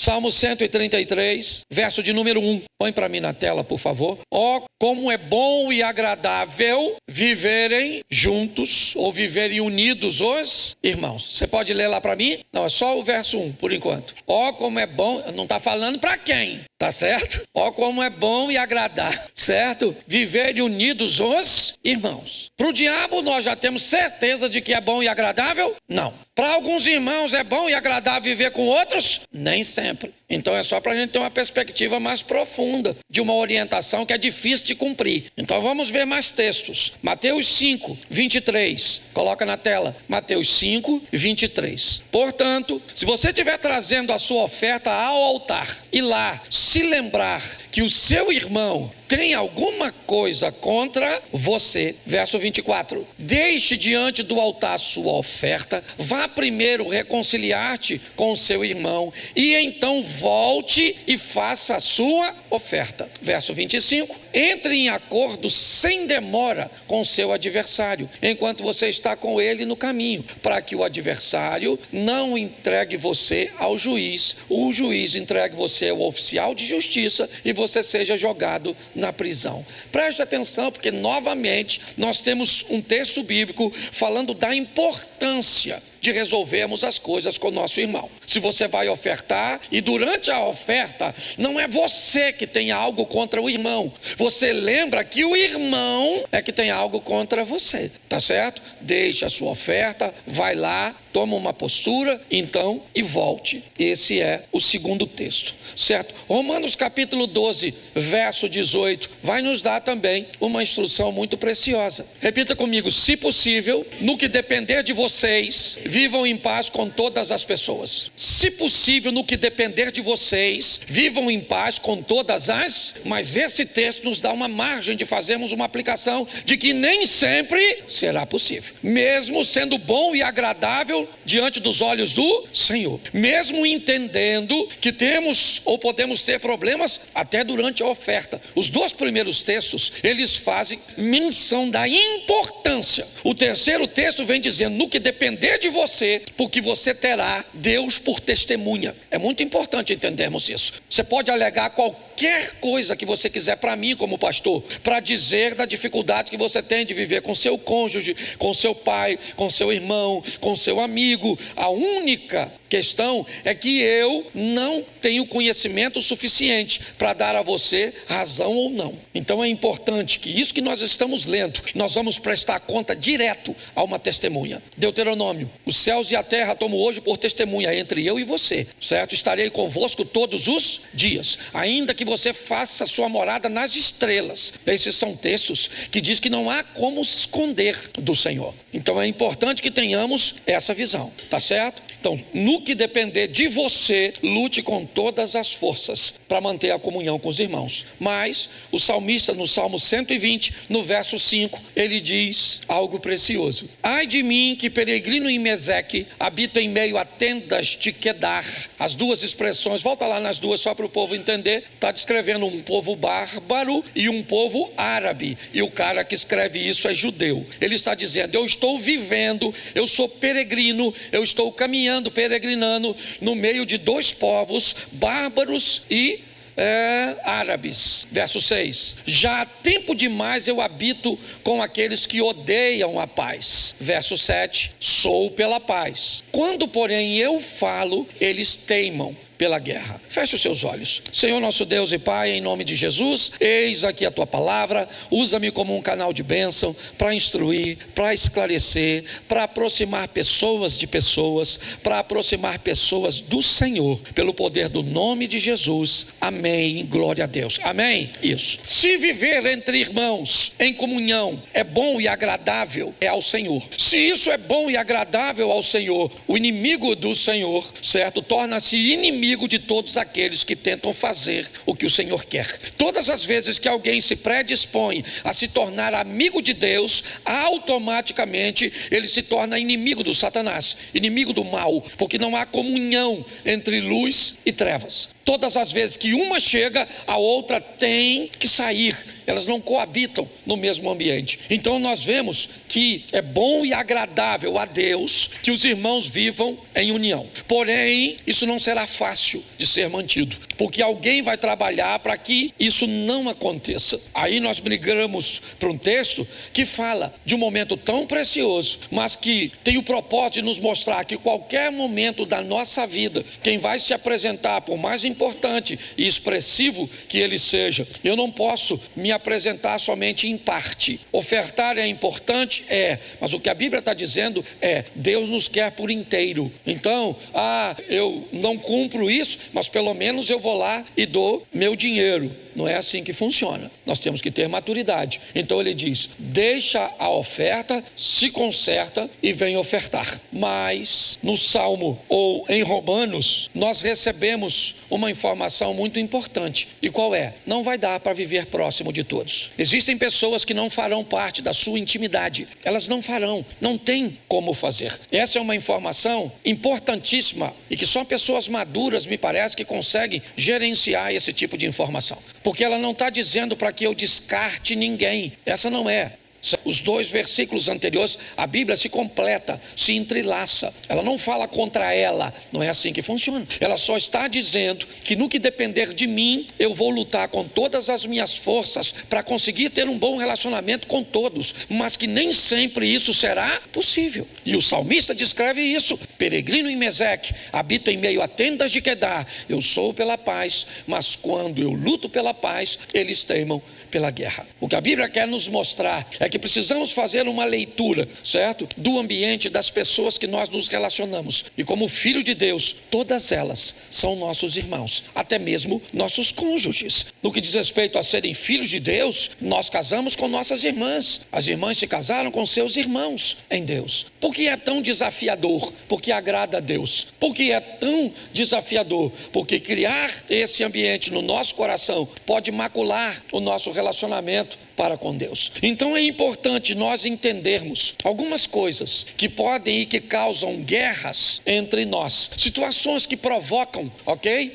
Salmo 133, verso de número 1. Põe para mim na tela, por favor. Ó, como é bom e agradável viverem juntos ou viverem unidos os irmãos. Você pode ler lá para mim? Não, é só o verso 1, por enquanto. Ó, como é bom, não está falando para quem, tá certo? Ó, como é bom e agradável, certo? Viverem unidos os irmãos. Para o diabo, nós já temos certeza de que é bom e agradável? Não. Para alguns irmãos é bom e agradável viver com outros? Nem sempre. Então é só para a gente ter uma perspectiva mais profunda de uma orientação que é difícil de cumprir. Então vamos ver mais textos. Mateus 5, 23. Coloca na tela. Mateus 5, 23. Portanto, se você estiver trazendo a sua oferta ao altar e lá se lembrar que o seu irmão tem alguma coisa contra você, verso 24, deixe diante do altar a sua oferta, vá primeiro reconciliar-te com o seu irmão e então volte e faça a sua oferta. Verso 25, entre em acordo sem demora com o seu adversário, enquanto você está com ele no caminho, para que o adversário não entregue você ao juiz, o juiz entregue você ao oficial de justiça e você seja jogado na prisão. Preste atenção, porque novamente nós temos um texto bíblico falando da importância de resolvermos as coisas com o nosso irmão. Se você vai ofertar e durante a oferta não é você que tem algo contra o irmão, você lembra que o irmão é que tem algo contra você, tá certo? Deixa a sua oferta, vai lá, toma uma postura, então, e volte. Esse é o segundo texto, certo? Romanos capítulo 12, verso 18, vai nos dar também uma instrução muito preciosa. Repita comigo: se possível, no que depender de vocês, vivam em paz com todas as pessoas. Se possível, no que depender de vocês, vivam em paz com todas as... Mas esse texto nos dá uma margem de fazermos uma aplicação de que nem sempre será possível. Mesmo sendo bom e agradável diante dos olhos do Senhor. Mesmo entendendo que temos ou podemos ter problemas até durante a oferta. Os dois primeiros textos, eles fazem menção da importância. O terceiro texto vem dizendo, no que depender de você, porque você terá Deus por testemunha. É muito importante entendermos isso. Você pode alegar qualquer coisa que você quiser para mim como pastor, para dizer da dificuldade que você tem de viver com seu cônjuge, com seu pai, com seu irmão, com seu amigo. A única questão é que eu não tenho conhecimento suficiente para dar a você razão ou não. Então é importante que isso que nós estamos lendo, nós vamos prestar conta direto a uma testemunha. Deuteronômio, os céus e a terra tomo hoje por testemunha entre eu e você, certo? Estarei convosco todos os dias, ainda que você faça sua morada nas estrelas. Esses são textos que diz que não há como se esconder do Senhor. Então é importante que tenhamos essa visão, tá certo? Então, no que depender de você, lute com todas as forças para manter a comunhão com os irmãos. Mas o salmista, no Salmo 120, no verso 5, ele diz algo precioso. Ai de mim que peregrino em Meseque, habito em meio a tendas de Quedar. As duas expressões, volta lá nas duas só para o povo entender, está descrevendo um povo bárbaro e um povo árabe. E o cara que escreve isso é judeu. Ele está dizendo, eu estou vivendo, eu sou peregrino, eu estou caminhando, peregrinando no meio de dois povos, bárbaros e árabes. Verso 6, já há tempo demais eu habito com aqueles que odeiam a paz. Verso 7, sou pela paz. Quando, porém, eu falo, eles teimam pela guerra. Feche os seus olhos. Senhor nosso Deus e Pai, em nome de Jesus, eis aqui a Tua palavra, usa-me como um canal de bênção para instruir, para esclarecer, para aproximar pessoas de pessoas, para aproximar pessoas do Senhor, pelo poder do nome de Jesus. Amém. Glória a Deus. Amém. Isso. Se viver entre irmãos em comunhão é bom e agradável, é ao Senhor. Se isso é bom e agradável ao Senhor, o inimigo do Senhor, certo, torna-se inimigo de todos aqueles que tentam fazer o que o Senhor quer. Todas as vezes que alguém se predispõe a se tornar amigo de Deus, automaticamente ele se torna inimigo do Satanás, inimigo do mal, porque não há comunhão entre luz e trevas. Todas as vezes que uma chega, a outra tem que sair. Elas não coabitam no mesmo ambiente. Então nós vemos que é bom e agradável a Deus que os irmãos vivam em união. Porém, isso não será fácil de ser mantido, porque alguém vai trabalhar para que isso não aconteça. Aí nós migramos para um texto que fala de um momento tão precioso, mas que tem o propósito de nos mostrar que qualquer momento da nossa vida, quem vai se apresentar, por mais importante e expressivo que ele seja, eu não posso me apresentar somente em parte. Ofertar é importante? Mas o que a Bíblia está dizendo Deus nos quer por inteiro. Então, eu não cumpro isso, mas pelo menos eu vou lá e dou meu dinheiro. Não é assim que funciona. Nós temos que ter maturidade. Então ele diz, deixa a oferta, se conserta e vem ofertar. Mas no Salmo ou em Romanos, nós recebemos uma informação muito importante. E qual é? Não vai dar para viver próximo de todos. Existem pessoas que não farão parte da sua intimidade. Elas não farão, não tem como fazer. Essa é uma informação importantíssima e que só pessoas maduras, me parece, que conseguem gerenciar esse tipo de informação. Porque ela não está dizendo para que eu descarte ninguém. Essa não é. Os dois versículos anteriores, a Bíblia se completa, se entrelaça. Ela não fala contra ela, não é assim que funciona. Ela só está dizendo que no que depender de mim, eu vou lutar com todas as minhas forças para conseguir ter um bom relacionamento com todos, mas que nem sempre isso será possível. E o salmista descreve isso: peregrino em Meseque, habito em meio a tendas de Quedar, eu sou pela paz, mas quando eu luto pela paz, eles teimam pela guerra. O que a Bíblia quer nos mostrar é que precisamos fazer uma leitura, certo? Do ambiente das pessoas que nós nos relacionamos. E como filho de Deus, todas elas são nossos irmãos, até mesmo nossos cônjuges. No que diz respeito a serem filhos de Deus, nós casamos com nossas irmãs. As irmãs se casaram com seus irmãos em Deus. Por que é tão desafiador? Porque agrada a Deus. Por que é tão desafiador? Porque criar esse ambiente no nosso coração pode macular o nosso relacionamento para com Deus. Então é importante nós entendermos algumas coisas que podem e que causam guerras entre nós, situações que provocam,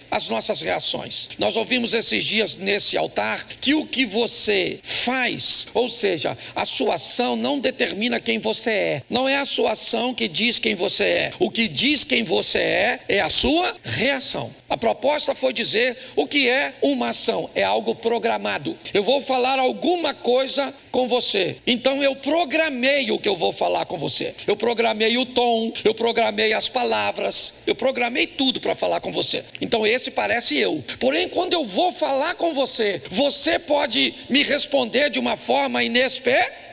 as nossas reações. Nós ouvimos esses dias nesse altar que o que você faz, ou seja, a sua ação não determina quem você é. Não é a sua ação que diz quem você é. O que diz quem você é a sua reação. A proposta foi dizer o que é uma ação. É algo programado. Eu vou falar alguma coisa com você, então eu programei o que eu vou falar com você. Eu programei o tom, eu programei as palavras, eu programei tudo para falar com você. Então esse parece eu. Porém, quando eu vou falar com você, você pode me responder de uma forma inesperada.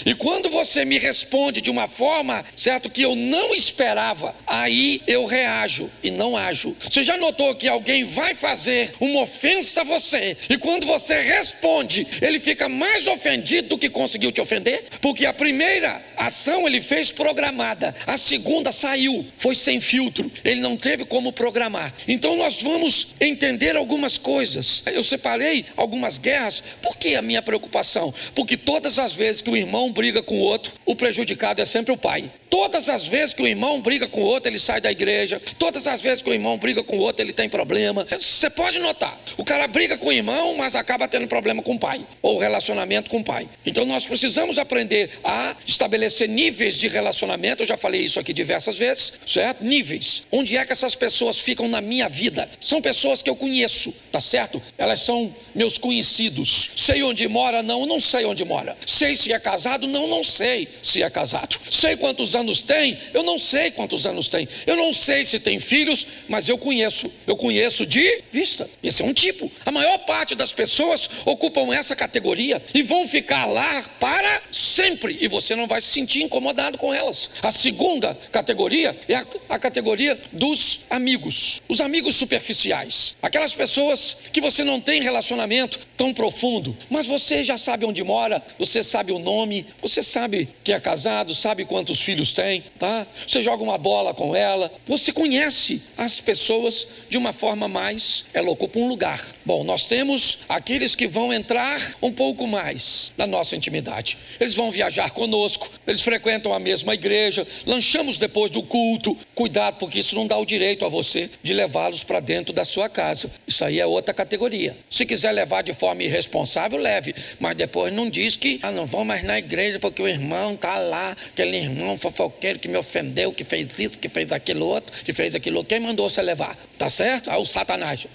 E quando você me responde de uma forma, certo, que eu não esperava, aí eu reajo e não ajo. Você já notou que alguém vai fazer uma ofensa a você, e quando você responde, ele fica mais ofendido do que conseguiu te ofender? Porque a primeira ação ele fez programada, a segunda saiu, foi sem filtro, ele não teve como programar. Então nós vamos entender algumas coisas. Eu separei algumas guerras. Por que a minha preocupação? Porque todas as vezes que o irmão briga com o outro, o prejudicado é sempre o pai. Todas as vezes que o irmão briga com o outro, ele sai da igreja. Todas as vezes que o irmão briga com o outro, ele tem problema. Você pode notar, o cara briga com o irmão, mas acaba tendo problema com o pai, ou relacionamento com o pai. Então nós precisamos aprender a estabelecer níveis de relacionamento. Eu já falei isso aqui diversas vezes, certo? Níveis. Onde é que essas pessoas ficam na minha vida? São pessoas que eu conheço, tá certo? Elas são meus conhecidos. Sei onde mora? Não sei onde mora. Sei se é casado? Não sei se é casado. Sei quantos anos tem? Eu não sei quantos anos tem. Eu não sei se tem filhos, mas eu conheço de vista. Esse é um tipo. A maior parte das pessoas ocupam essa categoria e vão ficar lá para sempre, e você não vai se sentir incomodado com elas. A segunda categoria é a categoria dos amigos. Os amigos superficiais. Aquelas pessoas que você não tem relacionamento tão profundo, mas você já sabe onde mora, você sabe o nome. Você sabe que é casado, sabe quantos filhos tem, tá? Você joga uma bola com ela. Você conhece as pessoas de uma forma mais, ela ocupa um lugar. Bom, nós temos aqueles que vão entrar um pouco mais na nossa intimidade. Eles vão viajar conosco, eles frequentam a mesma igreja, lanchamos depois do culto. Cuidado, porque isso não dá o direito a você de levá-los para dentro da sua casa. Isso aí é outra categoria. Se quiser levar de forma irresponsável, leve, mas depois não diz que não vão mais na igreja porque o irmão está lá, aquele irmão fofoqueiro que me ofendeu, que fez isso, que fez aquilo outro, que fez aquilo outro. Quem mandou você levar? Tá certo? Aí o Satanás,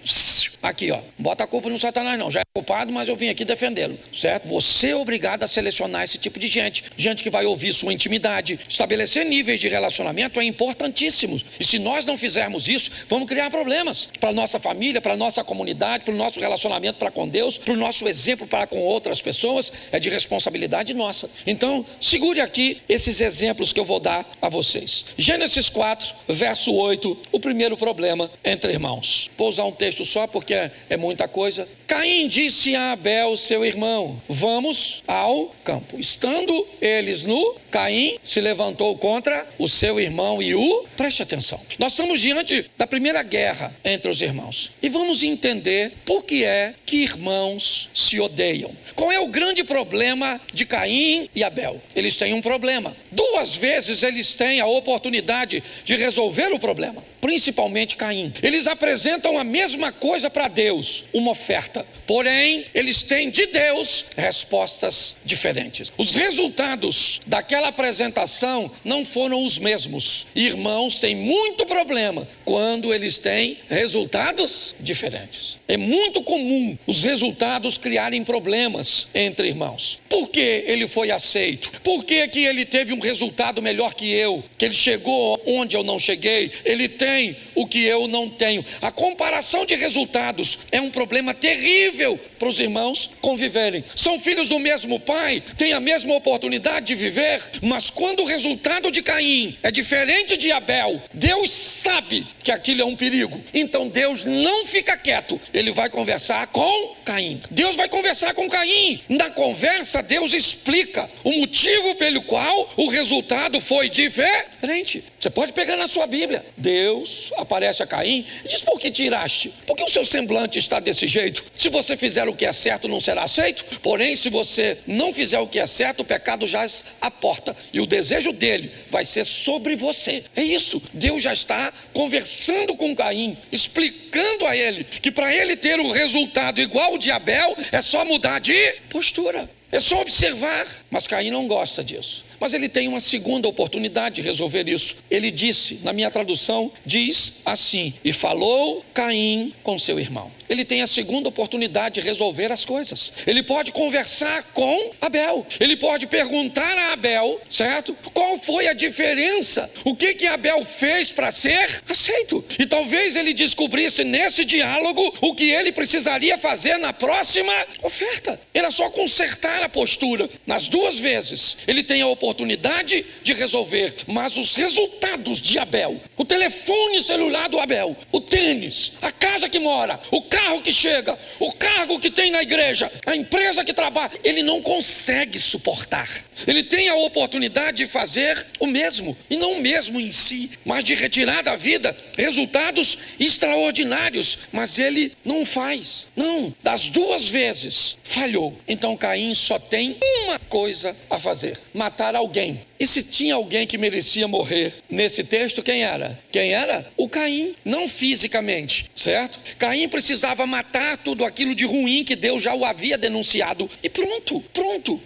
aqui ó, bota a culpa no Satanás não, já é culpado, mas eu vim aqui defendê-lo, certo? Você é obrigado a selecionar esse tipo de gente que vai ouvir sua intimidade. Estabelecer níveis de relacionamento é importantíssimo, e se nós não fizermos isso, vamos criar problemas para a nossa família, para a nossa comunidade, para o nosso relacionamento para com Deus, para o nosso exemplo para com outras pessoas. É de responsabilidade nossa. Então, segure aqui esses exemplos que eu vou dar a vocês. Gênesis 4, verso 8, o primeiro problema entre irmãos. Vou usar um texto só porque é muita coisa. Caim disse a Abel, seu irmão: vamos ao campo. Estando eles nu, Caim se levantou contra o seu irmão e preste atenção, nós estamos diante da primeira guerra entre os irmãos e vamos entender por que é que irmãos se odeiam. Qual é o grande problema de Caim e Abel? Eles têm um problema. 2 vezes eles têm a oportunidade de resolver o problema, principalmente Caim. Eles apresentam a mesma coisa para Deus, uma oferta. Porém, eles têm de Deus respostas diferentes. Os resultados daquela apresentação não foram os mesmos. Irmãos têm muito problema quando eles têm resultados diferentes. É muito comum os resultados criarem problemas entre irmãos. Por que ele foi aceito? Por que que ele teve um resultado melhor que eu? Que ele chegou onde eu não cheguei? Ele tem o que eu não tenho. A comparação de resultados é um problema terrível para os irmãos conviverem. São filhos do mesmo pai, têm a mesma oportunidade de viver, mas quando o resultado de Caim é diferente de Abel, Deus sabe que aquilo é um perigo. Então Deus não fica quieto, ele vai conversar com Caim. Deus vai conversar com Caim. Na conversa, Deus explica o motivo pelo qual o resultado foi diferente. Você pode pegar na sua Bíblia. Deus aparece a Caim e diz: por que tiraste? Porque o seu semblante está desse jeito. Se você fizer o que é certo, não será aceito. Porém, se você não fizer o que é certo, o pecado jaz à porta e o desejo dele vai ser sobre você. É isso. Deus já está conversando com Caim, explicando a ele que para ele ter um resultado igual ao de Abel, é só mudar de postura. É só observar. Mas Caim não gosta disso. Mas ele tem uma segunda oportunidade de resolver isso. Ele disse, na minha tradução, diz assim: e falou Caim com seu irmão. Ele tem a segunda oportunidade de resolver as coisas. Ele pode conversar com Abel. Ele pode perguntar a Abel, certo? Qual foi a diferença? O que Abel fez para ser aceito? E talvez ele descobrisse nesse diálogo o que ele precisaria fazer na próxima oferta. Era só consertar a postura. Nas 2 vezes, ele tem a oportunidade de resolver, mas os resultados de Abel, o telefone celular do Abel, o tênis, a casa que mora, o carro que chega, o cargo que tem na igreja, a empresa que trabalha, ele não consegue suportar. Ele tem a oportunidade de fazer o mesmo, e não o mesmo em si, mas de retirar da vida resultados extraordinários, mas ele não faz. Não, das 2 vezes falhou. Então Caim só tem uma coisa a fazer: matar alguém. E se tinha alguém que merecia morrer nesse texto, quem era? Quem era? O Caim, não fisicamente, certo? Caim precisava matar tudo aquilo de ruim que Deus já o havia denunciado e pronto.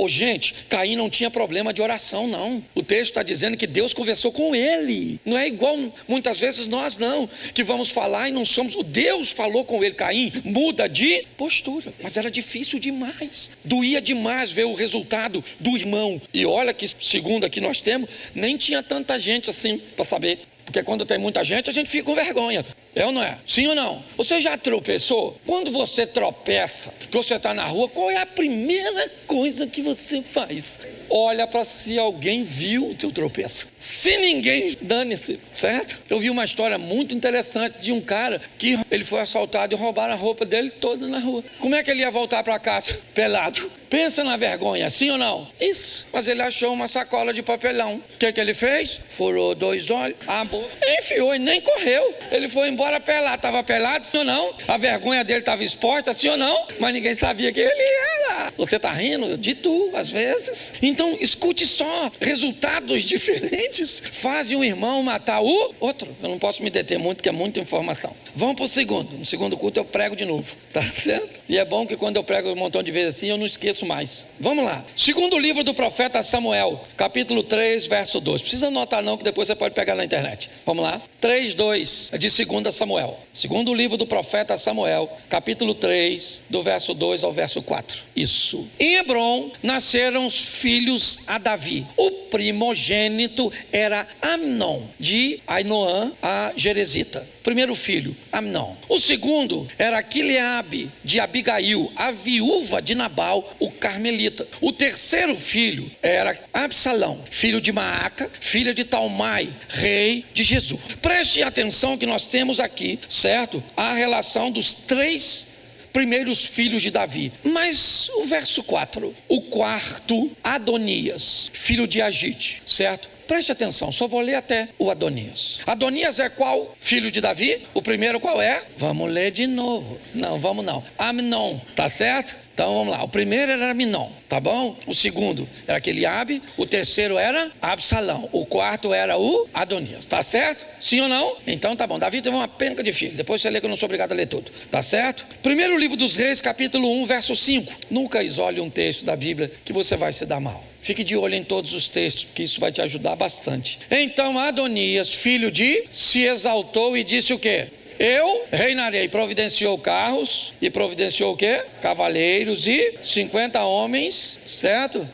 Gente, Caim não tinha problema de oração, não. O texto está dizendo que Deus conversou com ele. Não é igual muitas vezes nós não, que vamos falar e não somos. Deus falou com ele. Caim muda de postura, mas era difícil demais, doía demais ver o resultado do irmão. E olha que segundo aqui nós temos, nem tinha tanta gente assim para saber, porque quando tem muita gente a gente fica com vergonha. É ou não é? Sim ou não? Você já tropeçou? Quando você tropeça, que você está na rua, qual é a primeira coisa que você faz? Olha para se alguém viu o teu tropeço. Se ninguém, dane-se, certo? Eu vi uma história muito interessante de um cara que ele foi assaltado e roubaram a roupa dele toda na rua. Como é que ele ia voltar para casa? Pelado. Pensa na vergonha, sim ou não? Isso. Mas ele achou uma sacola de papelão. O que ele fez? Furou 2 olhos, a boca, enfiou e nem correu. Ele foi embora pelado. Estava pelado, sim ou não? A vergonha dele estava exposta, sim ou não? Mas ninguém sabia quem ele era. Você está rindo de tu, às vezes. Então, escute só. Resultados diferentes fazem um irmão matar o outro. Eu não posso me deter muito, porque é muita informação. Vamos para o segundo. No segundo culto eu prego de novo. Tá certo? E é bom que quando eu prego um montão de vezes assim, eu não esqueço mais. Vamos lá. Segundo livro do profeta Samuel, capítulo 3, verso 2. Precisa anotar não, que depois você pode pegar na internet. Vamos lá. 3, 2, de 2 Samuel. Segundo livro do profeta Samuel, capítulo 3, do verso 2 ao verso 4. Isso. Em Hebron nasceram os filhos a Davi. O primogênito era Amnon, de Ainoã a Jerezita. Primeiro filho, Amnon. O segundo era Quileabe, de Abigail, a viúva de Nabal, o carmelita. O terceiro filho era Absalão, filho de Maaca, filha de Talmai, rei de Jesus. Preste atenção que nós temos aqui, certo? A relação dos 3 primeiros filhos de Davi. Mas o verso 4, o quarto, Adonias, filho de Agite, certo? Preste atenção, só vou ler até o Adonias. Adonias é qual filho de Davi? O primeiro qual é? Vamos ler de novo. Não, vamos não. Amnon, tá certo? Então vamos lá, o primeiro era Amnon, tá bom? O segundo era Quileabe, o terceiro era Absalão, o quarto era o Adonias, tá certo? Sim ou não? Então tá bom, Davi teve uma penca de filho, depois você lê que eu não sou obrigado a ler tudo, tá certo? Primeiro livro dos Reis, capítulo 1, verso 5. Nunca isole um texto da Bíblia que você vai se dar mal. Fique de olho em todos os textos, porque isso vai te ajudar bastante. Então Adonias, filho de, se exaltou e disse o quê? Eu reinarei. Providenciou carros e providenciou o quê? Cavaleiros e 50 homens, certo?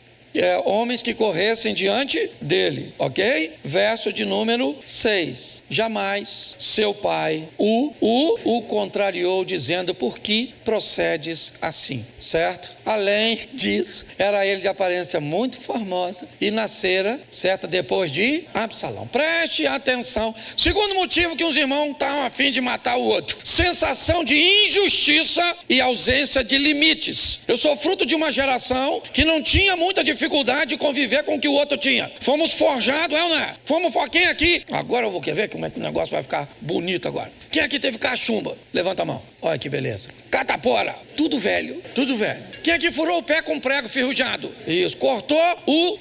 Homens que corressem diante dele, ok? Verso de número 6. Jamais seu pai o contrariou, dizendo: por que procedes assim, certo? Além disso, era ele de aparência muito formosa e nascera, certo? Depois de Absalão. Preste atenção. Segundo motivo que os irmãos estavam a fim de matar o outro: sensação de injustiça e ausência de limites. Eu sou fruto de uma geração que não tinha muita dificuldade de conviver com o que o outro tinha. Fomos forjados, é ou não é? Quem aqui? Agora eu vou ver como é que o negócio vai ficar bonito agora. Quem aqui teve cachumba? Levanta a mão. Olha que beleza. Catapora. Tudo velho. Quem aqui furou o pé com prego ferrujado? Isso. Cortou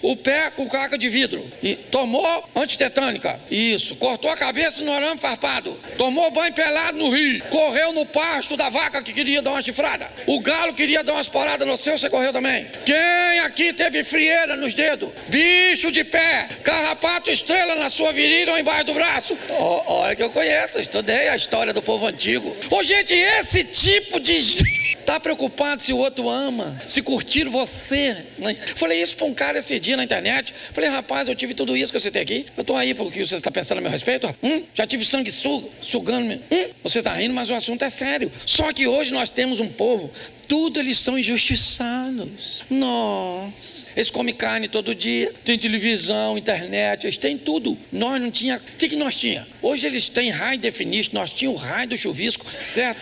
o pé com caca de vidro. E tomou antitetânica. Isso. Cortou a cabeça no arame farpado. Tomou banho pelado no rio. Correu no pasto da vaca que queria dar uma chifrada. O galo queria dar umas paradas no seu, você correu também. Quem aqui teve frieira nos dedos? Bicho de pé. Carrapato estrela na sua virilha ou embaixo do braço? Olha que eu conheço. Estudei a história do povo antigo. Ô gente, esse tipo de gente tá preocupado se o outro ama, se curtir você. Falei isso para um cara esse dia na internet. Falei: rapaz, eu tive tudo isso que você tem aqui. Eu tô aí porque você tá pensando a meu respeito. Já tive sangue sugando. Você tá rindo, mas o assunto é sério. Só que hoje nós temos um povo, tudo eles são injustiçados. Nossa, eles comem carne todo dia, tem televisão, internet, eles têm tudo. Nós não tinha. O que nós tinha? Hoje eles têm high definition, nós tínhamos o raio do chuvisco, certo?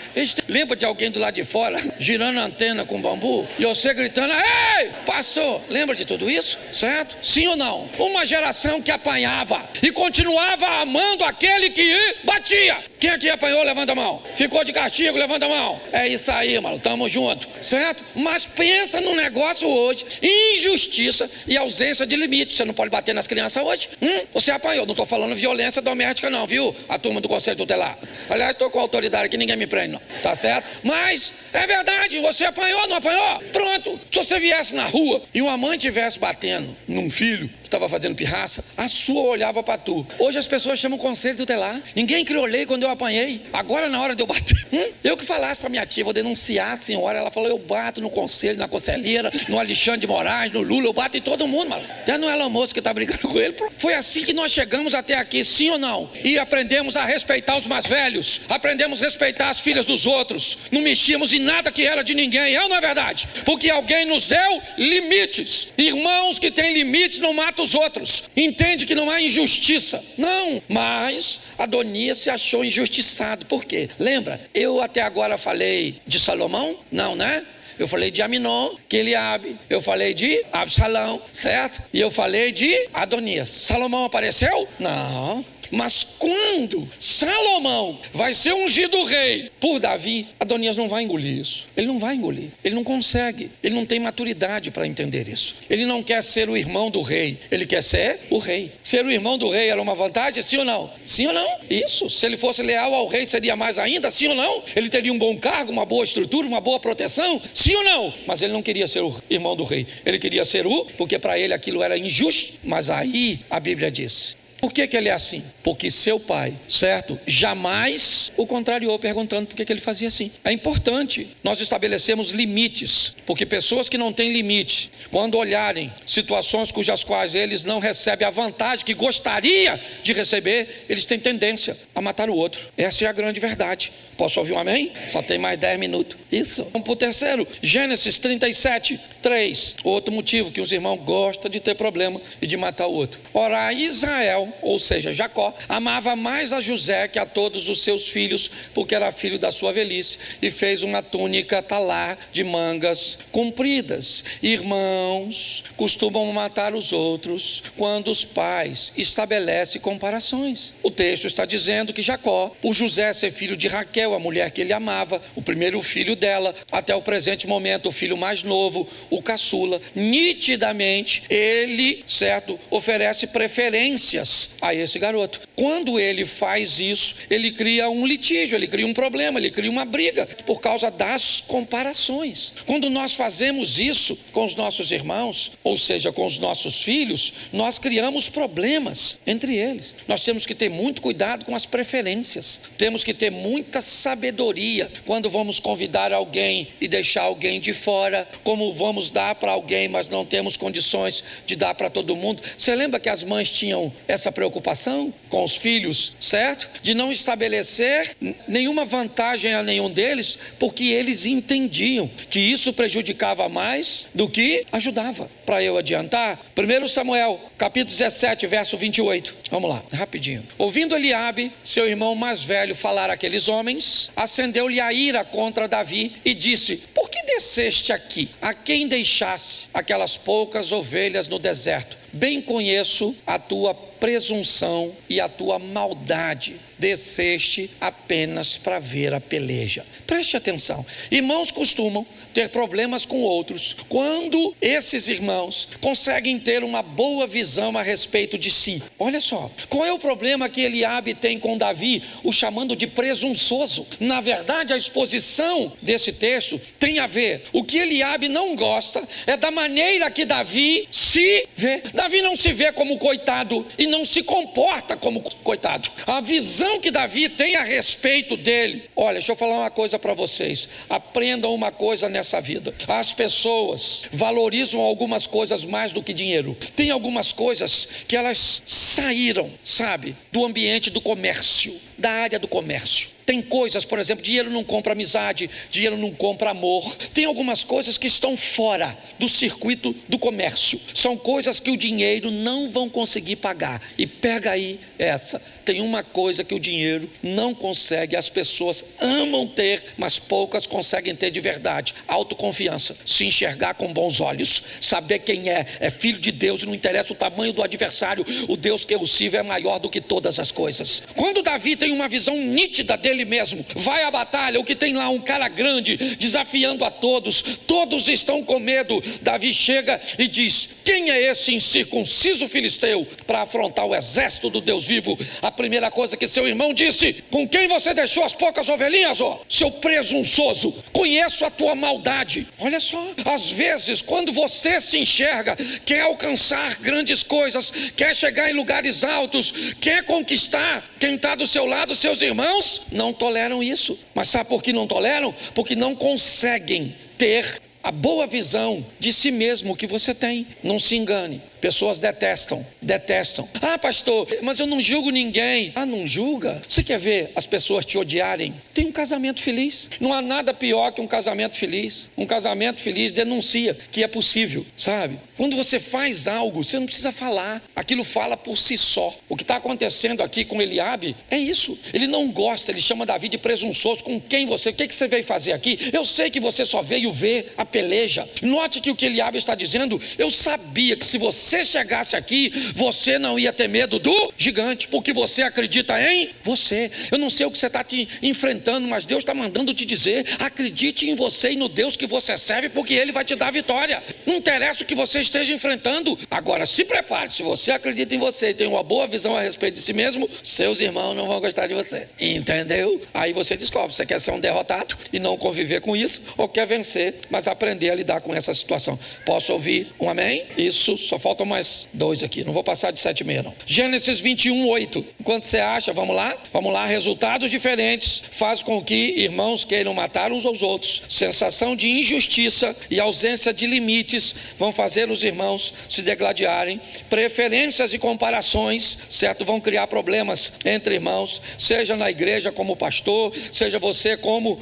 Lembra de alguém do lado de fora girando a antena com bambu e você gritando: ei, passou? Lembra de tudo isso, certo? Sim ou não? Uma geração que apanhava e continuava amando aquele que batia. Quem aqui apanhou, levanta a mão. Ficou de castigo, levanta a mão. É isso aí, mano, tamo junto, certo? Mas pensa no negócio hoje: injustiça e ausência de limite. Você não pode bater nas crianças hoje. Você apanhou, não tô falando violência doméstica não, viu? A turma do Conselho Tutelar. Aliás, tô com autoridade aqui, ninguém me prende não, tá certo? Mas é verdade, você apanhou, não apanhou? Pronto. Se você viesse na rua e uma mãe estivesse batendo num filho que estava fazendo pirraça, a sua olhava para tu. Hoje as pessoas chamam Conselho Tutelar. Ninguém criou lei quando eu apanhei. Agora na hora de eu bater, eu que falasse para minha tia: vou denunciar a senhora. Ela falou: eu bato no conselho, na conselheira, no Alexandre de Moraes, no Lula, eu bato em todo mundo, mano. Já não é Elon Musk que tá brigando com ele. Foi assim que nós chegamos até aqui, sim ou não? E aprendemos a respeitar os mais velhos, aprendemos a respeitar as filhas dos outros, não mexíamos em nada que era de ninguém, é ou não é verdade? Porque alguém nos deu limites. Irmãos que têm limites não matam os outros. Entende que não há injustiça? Não, mas Adonias se achou injustiçado. Por quê? Lembra? Eu até agora falei de Salomão? Não, né? Eu falei de Aminon, Eliabe, eu falei de Absalão, certo? E eu falei de Adonias. Salomão apareceu? Não. Mas quando Salomão vai ser ungido rei por Davi, Adonias não vai engolir isso. Ele não vai engolir. Ele não consegue. Ele não tem maturidade para entender isso. Ele não quer ser o irmão do rei. Ele quer ser o rei. Ser o irmão do rei era uma vantagem? Sim ou não? Sim ou não? Isso. Se ele fosse leal ao rei, seria mais ainda? Sim ou não? Ele teria um bom cargo, uma boa estrutura, uma boa proteção? Sim ou não? Mas ele não queria ser o irmão do rei. Ele queria ser porque para ele aquilo era injusto. Mas aí a Bíblia diz: por que ele é assim? Porque seu pai, certo? Jamais o contrariou perguntando por que ele fazia assim. É importante nós estabelecermos limites, porque pessoas que não têm limite, quando olharem situações cujas quais eles não recebem a vantagem que gostaria de receber, eles têm tendência a matar o outro. Essa é a grande verdade. Posso ouvir um amém? Só tem mais 10 minutos. Isso. Vamos para o terceiro. Gênesis 37, 3. Outro motivo que os irmãos gostam de ter problema e de matar o outro. Ora, Israel, ou seja, Jacó, amava mais a José que a todos os seus filhos, porque era filho da sua velhice, e fez uma túnica talar de mangas compridas. Irmãos costumam matar os outros quando os pais estabelecem comparações. O texto está dizendo que Jacó, por José ser filho de Raquel, a mulher que ele amava, o primeiro filho dela, até o presente momento o filho mais novo, o caçula, nitidamente ele, certo, oferece preferências a esse garoto. Quando ele faz isso, ele cria um litígio, ele cria um problema, ele cria uma briga por causa das comparações. Quando nós fazemos isso com os nossos irmãos, ou seja, com os nossos filhos, nós criamos problemas entre eles. Nós temos que ter muito cuidado com as preferências, temos que ter muita sabedoria quando vamos convidar alguém e deixar alguém de fora, como vamos dar para alguém, mas não temos condições de dar para todo mundo. Você lembra que as mães tinham essa preocupação com os filhos, certo? De não estabelecer nenhuma vantagem a nenhum deles, porque eles entendiam que isso prejudicava mais do que ajudava. Para eu adiantar, 1 Samuel, capítulo 17, verso 28. Vamos lá, rapidinho. Ouvindo Eliabe, seu irmão mais velho, falar àqueles homens, acendeu-lhe a ira contra Davi e disse: por que desceste aqui? A quem deixasse aquelas poucas ovelhas no deserto? Bem conheço a tua presunção e a tua maldade. Desceste apenas para ver a peleja. Preste atenção. Irmãos costumam ter problemas com outros quando esses irmãos conseguem ter uma boa visão a respeito de si. Olha só, qual é o problema que Eliabe tem com Davi, o chamando de presunçoso? Na verdade, a exposição desse texto tem a ver. O que Eliabe não gosta é da maneira que Davi se vê. Davi não se vê como coitado e não se comporta como coitado. A visão que Davi tem a respeito dele. Olha, deixa eu falar uma coisa para vocês. Aprendam uma coisa nessa vida. As pessoas valorizam algumas coisas mais do que dinheiro. Tem algumas coisas que elas saíram, sabe, do ambiente do comércio, da área do comércio. Tem coisas, por exemplo, dinheiro não compra amizade, dinheiro não compra amor. Tem algumas coisas que estão fora do circuito do comércio. São coisas que o dinheiro não vão conseguir pagar. E pega aí essa. Tem uma coisa que o dinheiro não consegue, as pessoas amam ter, mas poucas conseguem ter de verdade: autoconfiança, se enxergar com bons olhos, saber quem é filho de Deus e não interessa o tamanho do adversário, o Deus que eu sirvo é maior do que todas as coisas. Quando Davi tem uma visão nítida dele mesmo, vai à batalha, o que tem lá um cara grande, desafiando a todos, todos estão com medo. Davi chega e diz: quem é esse incircunciso filisteu para afrontar o exército do Deus vivo? A primeira coisa que seu irmão disse: com quem você deixou as poucas ovelhinhas, ó? Seu presunçoso, conheço a tua maldade. Olha só, às vezes quando você se enxerga, quer alcançar grandes coisas, quer chegar em lugares altos, quer conquistar quem está do seu lado, seus irmãos não toleram isso. Mas sabe por que não toleram? Porque não conseguem ter a boa visão de si mesmo que você tem. Não se engane. Pessoas detestam. Ah, pastor, mas eu não julgo ninguém. Ah, não julga? Você quer ver as pessoas te odiarem? Tem um casamento feliz. Não há nada pior que um casamento feliz. Um casamento feliz denuncia que é possível, sabe? Quando você faz algo, você não precisa falar. Aquilo fala por si só. O que está acontecendo aqui com Eliabe é isso. Ele não gosta, ele chama Davi de presunçoso. Com quem você? O que você veio fazer aqui? Eu sei que você só veio ver a peleja. Note que o que Eliabe está dizendo, eu sabia que se você chegasse aqui, você não ia ter medo do gigante, porque você acredita em você. Eu não sei o que você está te enfrentando, mas Deus está mandando te dizer, acredite em você e no Deus que você serve, porque Ele vai te dar vitória. Não interessa o que você esteja enfrentando. Agora, se prepare, se você acredita em você e tem uma boa visão a respeito de si mesmo, seus irmãos não vão gostar de você. Entendeu? Aí você descobre, você quer ser um derrotado e não conviver com isso, ou quer vencer, mas aprender a lidar com essa situação. Posso ouvir um amém? Isso, só faltam mais 2 aqui, não vou passar de 7,5 não. Gênesis 21, 8. Enquanto você acha, vamos lá, resultados diferentes faz com que irmãos queiram matar uns aos outros. Sensação de injustiça e ausência de limites vão fazer os irmãos se degladiarem. Preferências e comparações, certo? Vão criar problemas entre irmãos, seja na igreja como pastor, seja você como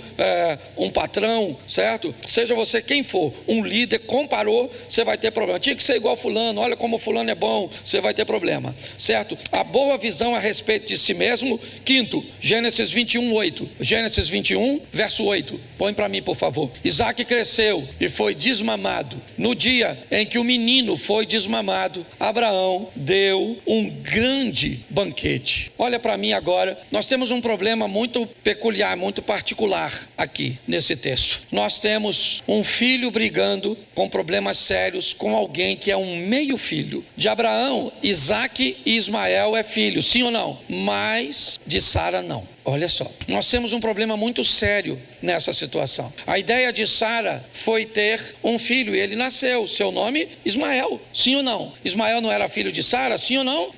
um patrão, certo? Seja você quem for, um líder, comparou, você vai ter problema. Tinha que ser igual fulano, olha como fulano é bom, você vai ter problema, certo? A boa visão a respeito de si mesmo. Quinto, Gênesis 21, 8. Gênesis 21, verso 8. Põe para mim, por favor. Isaac cresceu e foi desmamado. No dia em que o menino foi desmamado, Abraão deu um grande banquete. Olha para mim agora, nós temos um problema muito peculiar, muito particular aqui nesse texto. Nós temos um filho brigando com problemas sérios com alguém que é um meio filho. De Abraão, Isaac e Ismael é filho, sim ou não? Mas de Sara não. Olha só, nós temos um problema muito sério nessa situação. A ideia de Sara foi ter um filho e ele nasceu, seu nome Ismael, sim ou não? Ismael não era filho de Sara, sim ou não?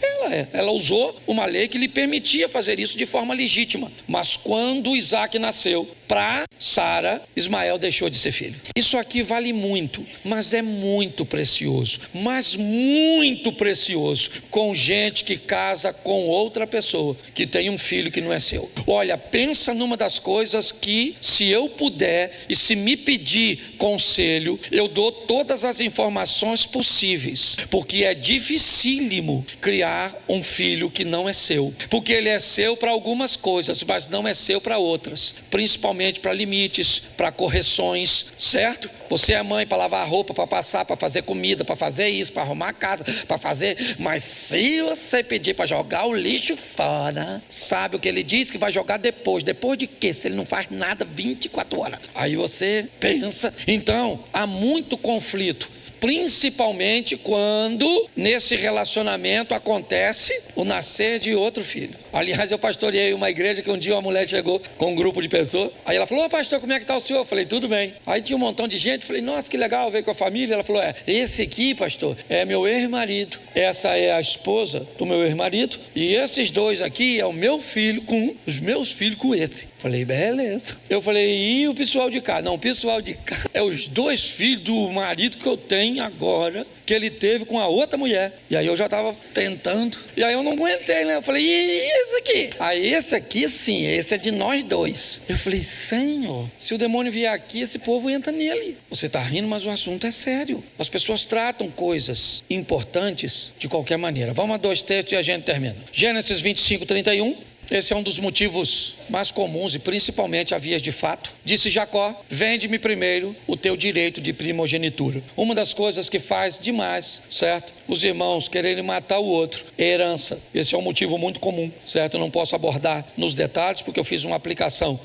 Ela usou uma lei que lhe permitia fazer isso de forma legítima. Mas quando Isaac nasceu, para Sara, Ismael deixou de ser filho. Isso aqui vale muito, mas é muito precioso, mas muito precioso, com gente que casa com outra pessoa, que tem um filho que não é seu. Olha, pensa numa das coisas que, se eu puder e se me pedir conselho, eu dou todas as informações possíveis, porque é dificílimo criar um filho que não é seu, porque ele é seu para algumas coisas, mas não é seu para outras, principalmente para limites, para correções, certo? Você é mãe para lavar roupa, para passar, para fazer comida, para fazer isso, para arrumar a casa, para fazer, mas se você pedir para jogar o lixo fora, sabe o que ele diz? Que vai jogar depois de quê? Se ele não faz nada 24 horas, aí você pensa. Então, há muito conflito, principalmente quando nesse relacionamento acontece o nascer de outro filho. Aliás, eu pastoreei uma igreja que um dia uma mulher chegou com um grupo de pessoas, aí ela falou: pastor, como é que está o senhor? Eu falei: tudo bem. Aí tinha um montão de gente, falei: nossa, que legal, veio com a família. Ela falou: esse aqui, pastor, é meu ex-marido, essa é a esposa do meu ex-marido, e esses dois aqui é o meu filho com os meus filhos com esse. Falei: beleza. Eu falei: e o pessoal de cá? Não, o pessoal de cá é os 2 filhos do marido que eu tenho agora, que ele teve com a outra mulher. E aí eu já estava tentando, e aí eu não aguentei, né? Eu falei: e esse aqui? Aí esse aqui sim, esse é de nós 2. Eu falei: Senhor, se o demônio vier aqui, esse povo entra nele. Você está rindo, mas o assunto é sério. As pessoas tratam coisas importantes de qualquer maneira. Vamos a 2 textos e a gente termina. Gênesis 25, 31. Esse é um dos motivos mais comuns e principalmente a vias de fato. Disse Jacó: vende-me primeiro o teu direito de primogenitura. Uma das coisas que faz demais, certo? Os irmãos quererem matar o outro é herança. Esse é um motivo muito comum, certo? Eu não posso abordar nos detalhes porque eu fiz uma aplicação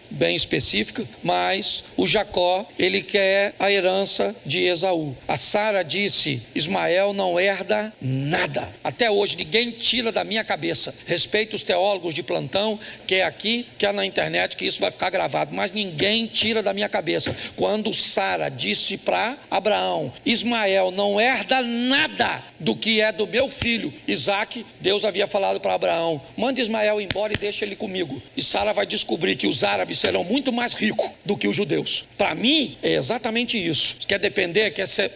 bem específica, mas o Jacó, ele quer a herança de Esaú. A Sara disse: Ismael não herda nada. Até hoje ninguém tira da minha cabeça. Respeito os teólogos de plantão, que é aqui, que é na internet, que isso vai ficar gravado, mas ninguém tira da minha cabeça. Quando Sara disse para Abraão: Ismael não herda nada do que é do meu filho Isaac, Deus havia falado para Abraão: manda Ismael embora e deixa ele comigo. E Sara vai descobrir que os árabes árabes serão muito mais ricos do que os judeus. Para mim, é exatamente isso. Quer depender,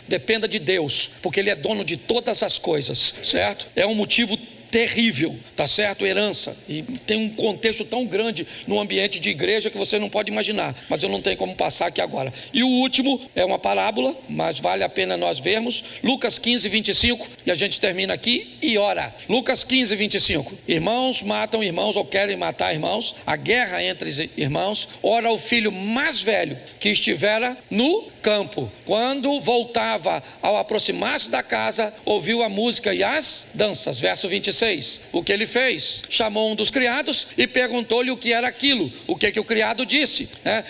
dependa de Deus, porque Ele é dono de todas as coisas, certo? É um motivo terrível, tá certo? Herança. E tem um contexto tão grande no ambiente de igreja que você não pode imaginar, mas eu não tenho como passar aqui agora. E o último é uma parábola, mas vale a pena nós vermos. Lucas 15, 25, e a gente termina aqui e ora. Lucas 15, 25. Irmãos matam irmãos ou querem matar irmãos, a guerra entre irmãos. Ora, o filho mais velho que estivera no campo, quando voltava, ao aproximar-se da casa, ouviu a música e as danças. Verso 26. O que ele fez? Chamou um dos criados e perguntou-lhe o que era aquilo. O que o criado disse?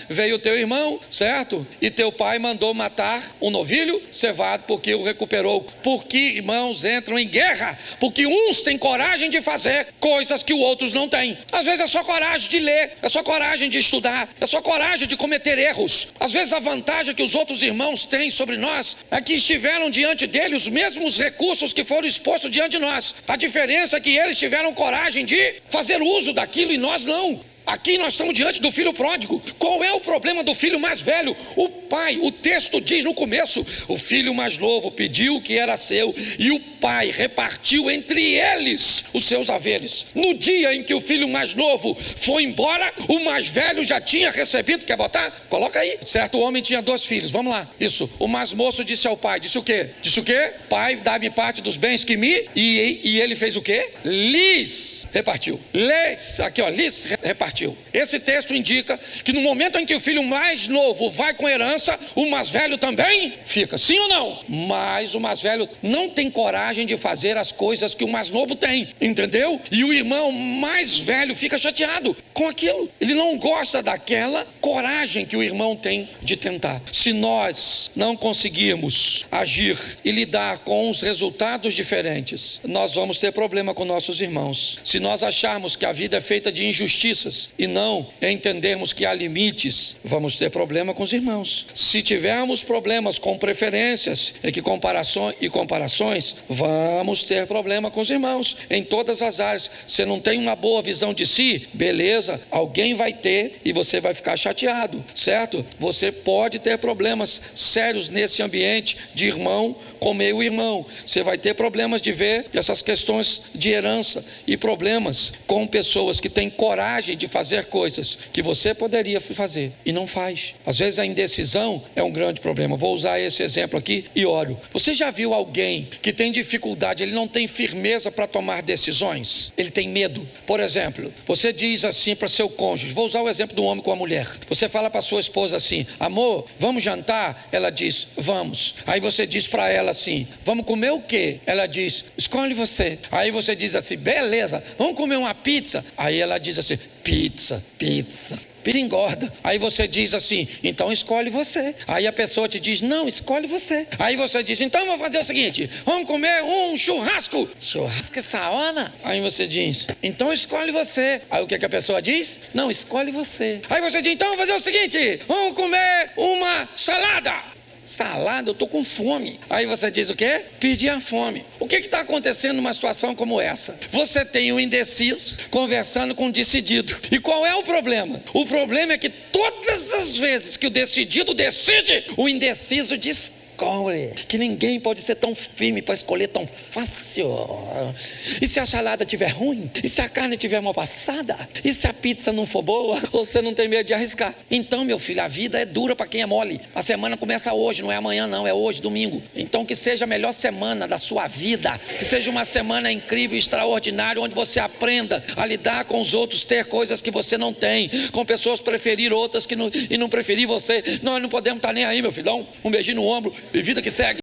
Veio teu irmão, certo? E teu pai mandou matar um novilho cevado porque o recuperou. Porque irmãos entram em guerra? Porque uns têm coragem de fazer coisas que os outros não têm. Às vezes é só coragem de ler, é só coragem de estudar, é só coragem de cometer erros. Às vezes a vantagem que os outros irmãos têm sobre nós é que estiveram diante dele os mesmos recursos que foram expostos diante de nós. A diferença é que eles tiveram coragem de fazer uso daquilo e nós não. Aqui nós estamos diante do filho pródigo. Qual é o problema do filho mais velho? O pai, o texto diz no começo, o filho mais novo pediu o que era seu e o pai repartiu entre eles os seus haveres. No dia em que o filho mais novo foi embora, o mais velho já tinha recebido. Quer botar? Coloca aí. Certo homem tinha 2 filhos, vamos lá. Isso, o mais moço disse ao pai, disse o quê? Disse o quê? Pai, dá-me parte dos bens que me... E ele fez o quê? Lhes repartiu. Lhes repartiu. Esse texto indica que no momento em que o filho mais novo vai com herança, o mais velho também fica, sim ou não? Mas o mais velho não tem coragem de fazer as coisas que o mais novo tem, entendeu? E o irmão mais velho fica chateado com aquilo. Ele não gosta daquela coragem que o irmão tem de tentar. Se nós não conseguirmos agir e lidar com os resultados diferentes, nós vamos ter problema com nossos irmãos. Se nós acharmos que a vida é feita de injustiças e não entendermos que há limites, vamos ter problema com os irmãos. Se tivermos problemas com preferências e comparações, vamos ter problema com os irmãos em todas as áreas. Você não tem uma boa visão de si, beleza, alguém vai ter e você vai ficar chateado, certo? Você pode ter problemas sérios nesse ambiente de irmão com meio irmão. Você vai ter problemas de ver essas questões de herança e problemas com pessoas que têm coragem de fazer coisas que você poderia fazer e não faz. Às vezes a indecisão é um grande problema. Vou usar esse exemplo aqui e oro. Você já viu alguém que tem dificuldade, ele não tem firmeza para tomar decisões? Ele tem medo. Por exemplo, você diz assim para seu cônjuge, vou usar o exemplo do homem com a mulher. Você fala para sua esposa assim, amor, vamos jantar? Ela diz, vamos. Aí você diz para ela assim, vamos comer o quê? Ela diz, escolhe você. Aí você diz assim, beleza, vamos comer uma pizza? Aí ela diz assim, pizza. Engorda. Aí você diz assim, então escolhe você. Aí a pessoa te diz, não, escolhe você. Aí você diz, então vamos fazer o seguinte, vamos comer um churrasco. Churrasco essa hora? Aí você diz, então escolhe você. Aí o que a pessoa diz? Não, escolhe você. Aí você diz, então vamos fazer o seguinte, vamos comer uma salada. Salada, eu estou com fome. Aí você diz o quê? Perdi a fome. O que está acontecendo numa situação como essa? Você tem um indeciso conversando com um decidido. E qual é o problema? O problema é que todas as vezes que o decidido decide, o indeciso escolhe. Que ninguém pode ser tão firme para escolher tão fácil. E se a salada estiver ruim? E se a carne estiver mal passada? E se a pizza não for boa? Você não tem medo de arriscar? Então, meu filho, a vida é dura para quem é mole. A semana começa hoje, não é amanhã não, é hoje, domingo. Então que seja a melhor semana da sua vida. Que seja uma semana incrível, extraordinária, onde você aprenda a lidar com os outros, ter coisas que você não tem, com pessoas preferir outras e não preferir você. Nós não podemos estar nem aí, meu filho. Dá um beijinho no ombro e vida que segue.